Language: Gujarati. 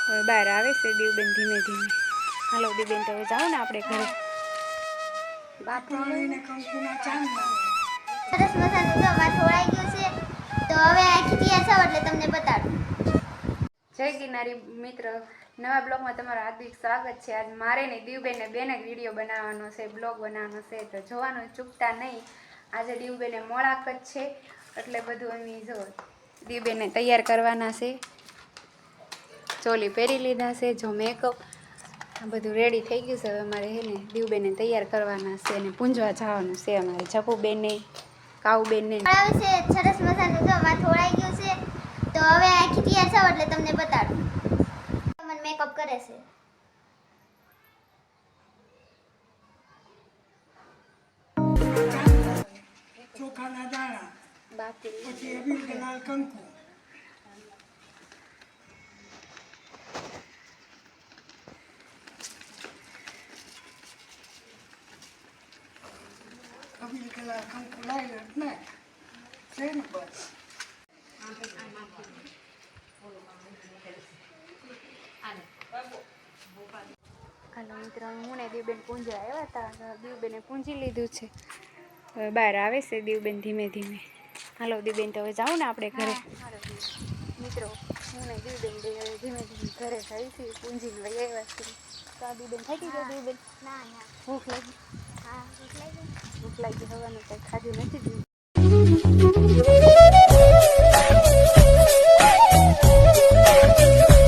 બહાર આવે છે દીવબેન ધીમે ધીમે. હાલો દીવબેન, તો હવે જાઓ ને આપણે ઘરે. સરસ મજાનું જો માં થોડાઈ ગયું છે, તો હવે આખી તૈયાર થાવ એટલે તમને બતાડું. જય ગિરનારી મિત્ર, નવા બ્લોગમાં તમારું હાર્દિક સ્વાગત છે. આજ મારે ને દીવબેન ને બેને વિડીયો બનાવવાનો છે, બ્લોગ બનાવવાનો છે, તો જોવાનું ચૂકતા નહીં. આજે દીવબેને મોળાક જ છે એટલે બધું અમે જો દીવબેનને તૈયાર કરવાના છે. ચોલી પહેરી લીધા છે, જો મેકઅપ આ બધું રેડી થઈ ગયું છે. હવે અમારે હે ને દીવબેનને તૈયાર કરવાના છે અને પૂંજવા જવાનું છે. અમારે જપુબેનને, કાઉબેનને સરસ મજાનું જો માં થોડાઈ ગયું છે, તો હવે આખી તૈયાર થાવ એટલે તમને બતાડું. મને મેકઅપ કરે છે. ચોખાના દાણા, બાકી પછી અબીલ કે લાલ કંકુ, અબીલ કે લાલ કંકુ લાવી નાખ છે ને બસ. હાલો મિત્ર, હું ને દીવબેન પૂંજવા આવ્યા હતા. દીવબેને પૂંજી લીધું છે. હવે બહાર આવે છે દીવબેન ધીમે ધીમે. હાલો દીવબેન, તો હવે જાઓ ને આપણે ઘરે. મિત્રો, હું ને દીવબેન ધીમે ધીમે ઘરે જઈ છીએ. પૂંજીને વહી આવ્યા છીએ. તો આ દીવબેન થાકી ગયા? દીવબેન ના ના, ભૂખ લાગી? હા ભૂખ લાગી. ભૂખ લાગી, હવાનું કંઈ ખાધું નથી.